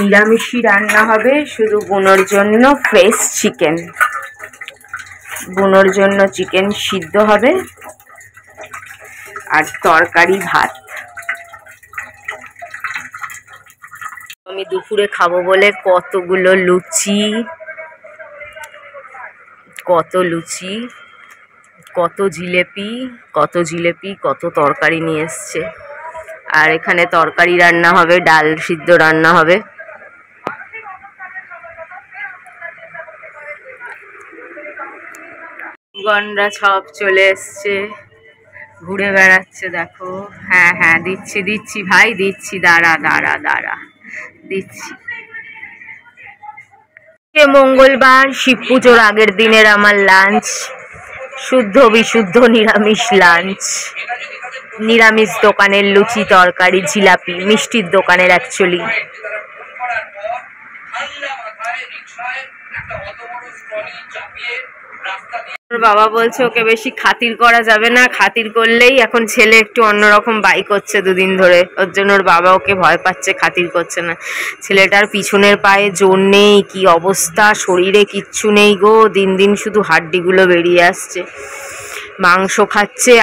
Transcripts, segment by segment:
নিরামিষই রান্না হবে, শুধু বুনোর জন্য ফ্রেশ চিকেন। বুনোর জন্য চিকেন সিদ্ধ হবে আর তরকারি ভাত। আমি দুপুরে খাবো বলে কতগুলো লুচি, কত জিলেপি, কত তরকারি নিয়ে এসছে। আর এখানে তরকারি রান্না হবে, ডাল সিদ্ধ রান্না হবে। গণরা সব চলে এসছে, ঘুরে বেড়াচ্ছে দেখো। হ্যাঁ হ্যাঁ দিচ্ছি ভাই দিচ্ছি, দাঁড়া দিচ্ছি। মঙ্গলবার, শিব পুজোর আগের দিনের আমার লাঞ্চ, শুদ্ধ বিশুদ্ধ নিরামিষ লাঞ্চ। নিরামিষ দোকানের লুচি, তরকারি, জিলাপি, মিষ্টির দোকানের অ্যাকচুয়ালি। বাবা বলছে ওকে বেশি খাতির করা যাবে না, খাতির করলেই এখন ছেলে একটু অন্যরকম বাই করছে দুদিন ধরে, ওর জন্য ওর বাবা ওকে ভয় পাচ্ছে, খাতির করছে না। ছেলেটার পিছনের পায়ে জোর নেই, কি অবস্থা, শরীরে কিচ্ছু নেই গো, দিন দিন শুধু হাড্ডিগুলো বেরিয়ে আসছে। মাংস খাচ্ছে,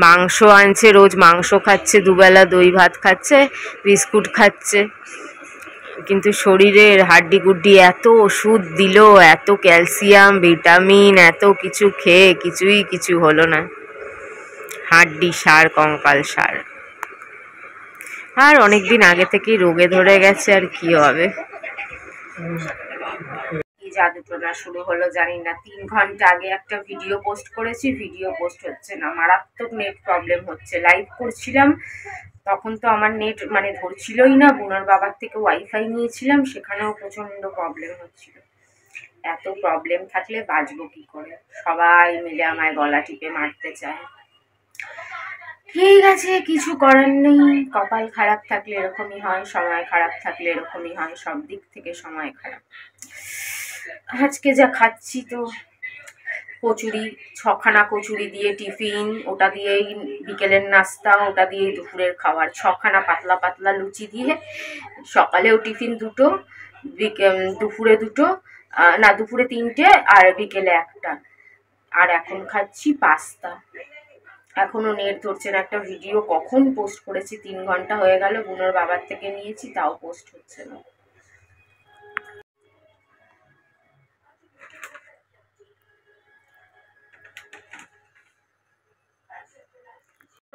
মাংস আনছে, রোজ মাংস খাচ্ছে, দুবেলা দই ভাত খাচ্ছে, বিস্কুট খাচ্ছে, কিন্তু শরীরের হাড্ডি গুড্ডি এত ওষুধ দিল, এত ক্যালসিয়াম, ভিটামিন, এত কিছু খেয়ে কিছু হলো না। হাড্ডি সার, কঙ্কাল সার। আর অনেকদিন আগে থেকেই রোগে ধরে গেছে, আর কি হবে। কি জাদুটোনা শুরু হলো জানি না। 3 ঘন্টা আগে একটা ভিডিও পোস্ট করেছি, ভিডিও পোস্ট হচ্ছে না, মারাত্মক নেট প্রবলেম হচ্ছে। লাইভ করছিলাম তখন তো আমার নেট মানে ধরছিলই না, বোনার বাবার থেকে ওয়াইফাই নিয়েছিলাম, সেখানেও প্রচন্ড প্রবলেম হচ্ছিল। এত প্রবলেম থাকলে বাঁচবো কি করে, সবাই মিলে আমায় গলা টিপে মারতে চায়। ঠিক আছে, কিছু করার নেই, কপাল খারাপ থাকলে এরকমই হয়, সময় খারাপ থাকলে এরকমই হয়, সব দিক থেকে সময় খারাপ। আজকে যা খাচ্ছি তো কচুরি, 6খানা কচুরি দিয়ে টিফিন, ওটা দিয়েই বিকেলের নাস্তা, ওটা দিয়েই দুপুরের খাবার। 6খানা পাতলা পাতলা লুচি দিয়ে সকালেও টিফিন 2টো, দুপুরে 2টো, না দুপুরে 3টে আর বিকেলে 1টা। আর এখন খাচ্ছি পাস্তা। এখনো নেট ধরছে না। একটা ভিডিও কখন পোস্ট করেছি, 3 ঘন্টা হয়ে গেল, বোনের বাবার থেকে নিয়েছি, তাও পোস্ট হচ্ছে না।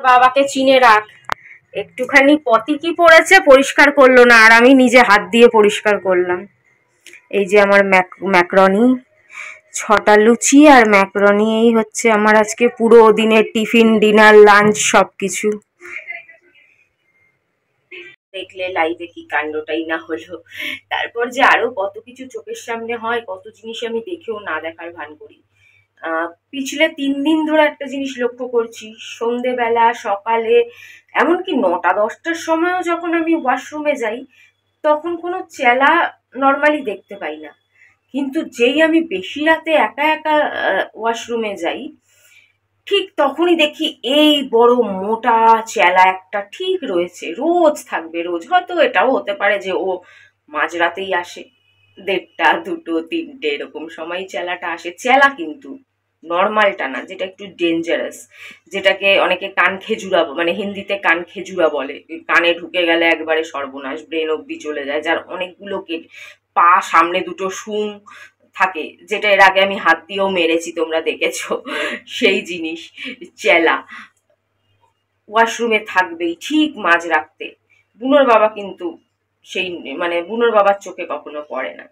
বাবাকে চিনে রাখ, একটুখানি পটি কি পড়েছে, পরিষ্কার করলো না, আর আমি নিজে হাত দিয়ে পরিষ্কার করলাম। এই যে আমার ম্যাকরনি, 6টা লুচি আর ম্যাকরনি, এই হচ্ছে আমার আজকে পুরো দিনের টিফিন, ডিনার, লাঞ্চ সবকিছু। দেখলে লাইভে কি কাণ্ডটাই না হলো। তারপর যে আরো কত কিছু চোখের সামনে হয়, কত জিনিস আমি দেখেও না দেখার ভান করি। পিছলে 3 দিন ধরে একটা জিনিস লক্ষ্য করছি, সন্ধেবেলা, সকালে, এমনকি 9টা-10টার সময়ও যখন আমি ওয়াশরুমে যাই, তখন কোনো চেলা নর্মালি দেখতে পাই না। কিন্তু যেই আমি বেশি রাতে একা একা ওয়াশরুমে যাই, ঠিক তখনই দেখি এই বড় মোটা চেলা একটা ঠিক রয়েছে, রোজ থাকবে, রোজ। হয়তো এটাও হতে পারে যে ও মাঝরাতেই আসে, 1:30, 2টো, 3টে এরকম সময় চেলাটা আসে। চেলা কিন্তু নর্মালটা না, যেটা একটু ডেঞ্জারাস, যেটাকে অনেকে কান খেজুরা, মানে হিন্দিতে কান খেজুরা বলে। কানে ঢুকে গেলে একবারে সর্বনাশ, ব্রেন অব্দি চলে যায়, যার অনেকগুলো পা, সামনে 2টো শুং থাকে, যেটা এর আগে আমি হাত দিয়েও মেরেছি, তোমরা দেখেছো সেই জিনিস। চেলা ওয়াশরুমে থাকবেই ঠিক মাঝ রাখতে। বুনোর বাবা কিন্তু সেই, মানে বুনোর বাবার চোখে কখনো পড়ে না।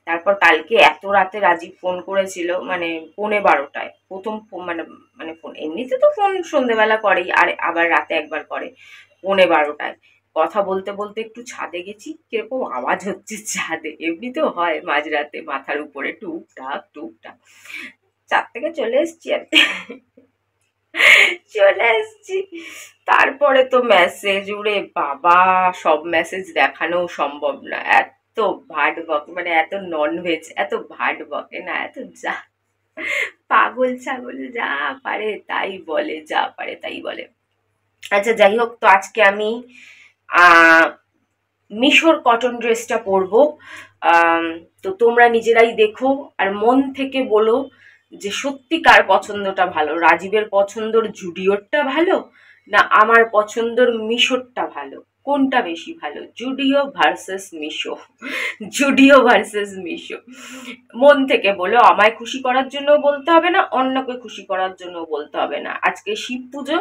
তারপর কালকে এত রাতে রাজীব ফোন করেছিল, মানে 11:15টায় প্রথম মানে ফোন, এমনিতে তো ফোন সন্ধ্যেবেলা করেই, আর আবার রাতে একবার করে 11:15টায়। কথা বলতে বলতে একটু ছাদে গেছি, কিরকম আওয়াজ হচ্ছে ছাদে, এমনি তো হয় মাঝরাতে মাথার উপরে টুকটাক টুকটাক। ছাদ থেকে চলে এসছি তারপরে তো মেসেজ, উড়ে বাবা, সব মেসেজ দেখানো সম্ভব না, এত ভাট বকে, মানে এত ননভেজ, এত ভাট বকে না, এত যা পাগল ছাগল, যা পারে তাই বলে, যা পারে তাই বলে। আচ্ছা যাই হোক, তো আজকে আমি মিশোর কটন ড্রেসটা পরবো। তো তোমরা নিজেরাই দেখো আর মন থেকে বলো যে সত্যি কার পছন্দটা ভালো, রাজীবের পছন্দর জুডিওরটা ভালো না আমার পছন্দর মিশোরটা ভালো, কোনটা বেশি ভালো? Zudio versus Meesho, Zudio versus Meesho. মন থেকে বলো, আমায় খুশি করার জন্য বলতে হবে না, অন্যকে খুশি করার জন্য বলতে হবে না। আজকে শিব পুজো,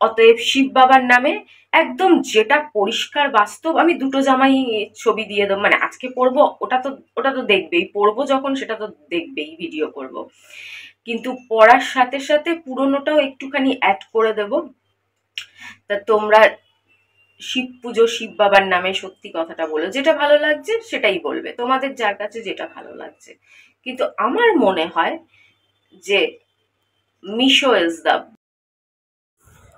অতএব শিব বাবার নামে একদম যেটা পরিষ্কার বাস্তব, আমি দুটো জামাই ছবি দিয়ে দেবো, মানে আজকে পরবো ওটা তো দেখবেই, পরবো যখন সেটা তো দেখবেই, ভিডিও করব। কিন্তু পড়ার সাথে সাথে পুরোনোটাও একটুখানি অ্যাড করে দেব। তা তোমরা শিব পুজো শিব বাবার নামে সত্যি কথাটা বলো, যেটা ভালো লাগছে সেটাই বলবে, তোমাদের যার কাছে যেটা ভালো লাগছে। কিন্তু আমার মনে হয় যে মিশো ইজ দ্য।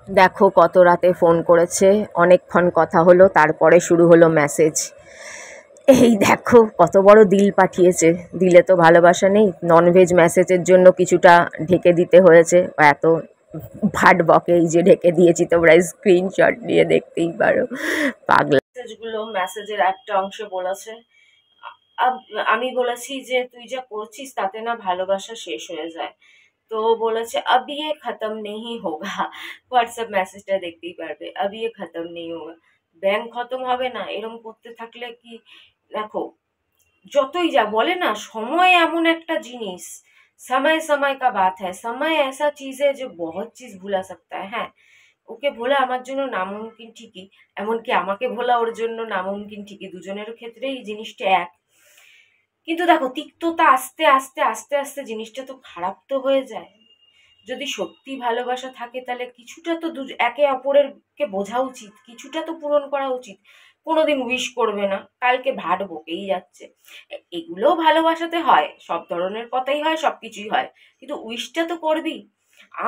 দেখো কত রাতে ফোন করেছে, অনেকক্ষণ কথা হলো, তারপরে শুরু হলো মেসেজ। এই দেখো কত বড় দিল পাঠিয়েছে, দিলে তো ভালোবাসা নেই, ননভেজ মেসেজের জন্য কিছুটা ঢেকে দিতে হয়েছে, এত ভাট বকে, এই যে ঢেকে দিয়েছি, তোমরা স্ক্রিনশট নিয়ে দেখতেই পারো, পাগলা। মেসেজগুলো, মেসেজের একটা অংশে বলেছে, আমি বলেছি যে তুই যা করছিস তাতে না ভালোবাসা শেষ হয়ে যায়। তো বলেছে अब ये खत्म नहीं होगा, হোয়াটসঅ্যাপ মেসেজটা দেখতেই পারবে, अब ये खत्म नहीं होगा। ব্যাংক খতম হবে না এরম করতে থাকলে কি, দেখো যতই যা বলে না, সময় এমন একটা জিনিস, সময় সময় কা বাত হ্যায়, সময় ऐसा चीज है जो बहुत चीज भुला सकता है। হ্যাঁ, ওকে ভোলা আমার জন্য নামুমকিন ঠিকই, এমনকি আমাকে ভোলা ওর জন্য নামুমকিন ঠিকই, দুজনের ক্ষেত্রেই এই জিনিসটা এক। কিন্তু দেখো তিক্ততা আস্তে আস্তে আস্তে আস্তে জিনিসটা তো খারাপ তো হয়ে যায়। যদি সত্যি ভালোবাসা থাকে তাহলে কিছুটা তো একে অপরের কে বোঝা উচিত, কিছুটা তো পূরণ করা উচিত। কোনোদিন উইশ করবে না, কালকে ভাট বকেই যাচ্ছে, এগুলোও ভালোবাসাতে হয়, সব ধরনের কথাই হয়, সবকিছুই হয়, কিন্তু উইশটা তো করবি।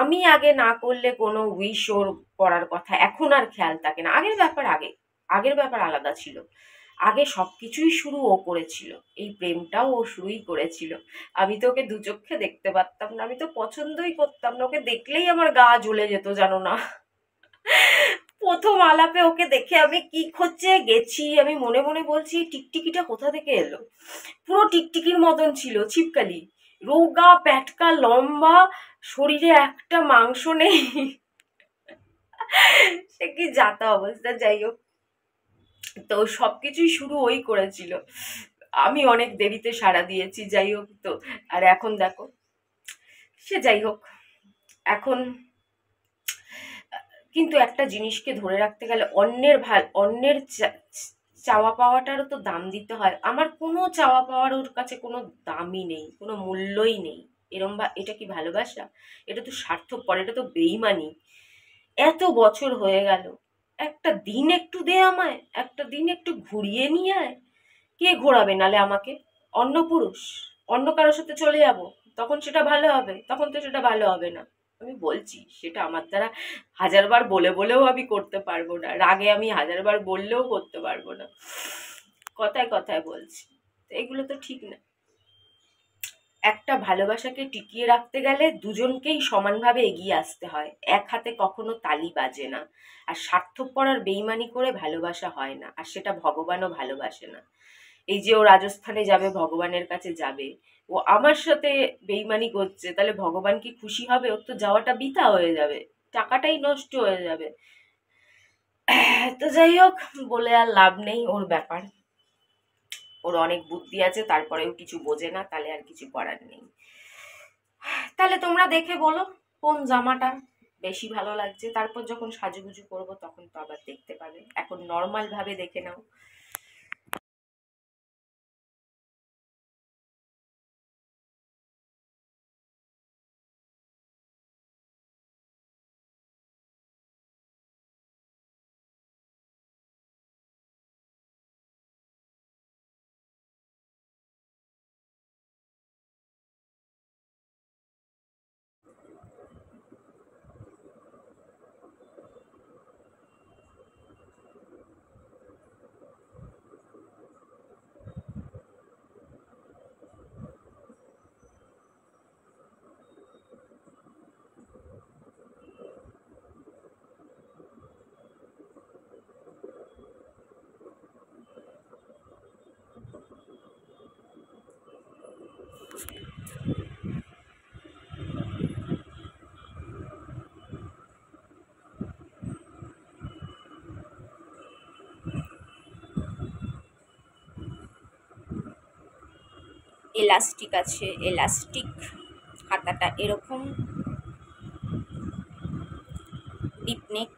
আমি আগে না করলে কোনো উইশ ওর করার কথা এখন আর খেয়াল থাকে না, আগের ব্যাপার আগে, আগের ব্যাপার আলাদা ছিল। আগে সবকিছুই শুরু ও করেছিল, এই প্রেমটাও ও শুরুই করেছিল। আমি তো ওকে দু চোখে দেখতে পারতাম না, আমি তো পছন্দই করতাম না, ওকে দেখলেই আমার গা জ্বলে যেত জানো না। প্রথম আলাপে ওকে দেখে আমি কি খোঁজে গেছি, আমি মনে মনে বলছি টিকটিকিটা কোথা থেকে এলো। পুরো টিকটিকির মতন ছিল, ছিপকালি, রোগা প্যাটকা লম্বা, শরীরে একটা মাংস নেই, সে কি যাতা অবস্থা। যাই হোক, তো সবকিছুই শুরু ওই করেছিল, আমি অনেক দেরিতে সাড়া দিয়েছি, যাই হোক। তো আর এখন দেখো, সে যাই হোক, এখন কিন্তু একটা জিনিসকে ধরে রাখতে গেলে অন্যের চাওয়া পাওয়াটারও তো দাম দিতে হয়। আমার কোনো চাওয়া পাওয়ার ওর কাছে কোনো দামই নেই, কোনো মূল্যই নেই। এরম বা এটা কি ভালোবাসা? এটা তো স্বার্থপর, এটা তো বেইমানি। এত বছর হয়ে গেল, একটা দিন একটু দে আমায়, একটা দিন একটু ঘুরিয়ে নিয়ে আয়। কে ঘোরাবে নালে আমাকে? অন্য পুরুষ? অন্য কারোর সাথে চলে যাব, তখন সেটা ভালো হবে? তখন তো সেটা ভালো হবে না। আমি বলছি সেটা আমার দ্বারা হাজারবার বলে বলেও আমি করতে পারবো না, রাগে আমি হাজারবার বললেও করতে পারবো না, কথায় কথায় বলছি। তো এগুলো তো ঠিক না। একটা ভালোবাসাকে টিকিয়ে রাখতে গেলে দুজনকেই সমানভাবে এগিয়ে আসতে হয়, এক হাতে কখনো তালি বাজে না। আর স্বার্থপর আর বেইমানি করে ভালোবাসা হয় না, আর সেটা ভগবানও ভালোবাসে না। এই যে ও রাজস্থানে যাবে, ভগবানের কাছে যাবে, ও আমার সাথে বেইমানি করছে, তাহলে ভগবান কি খুশি হবে? ওর তো যাওয়াটা বৃথা হয়ে যাবে, টাকাটাই নষ্ট হয়ে যাবে। তো যাই হোক, বলে আর লাভ নেই, ওর ব্যাপার, ওর অনেক বুদ্ধি আছে, তারপরেও কিছু বোঝে না, তাহলে আর কিছু করার নেই। তাহলে তোমরা দেখে বলো কোন জামাটা বেশি ভালো লাগছে, তারপর যখন সাজুগুজু করবো তখন তো আবার দেখতে পাবে, এখন নর্মাল ভাবে দেখে নাও। এলাস্টিক আছে, এলাস্টিক হাতাটা এরকম, ডিপ নেক,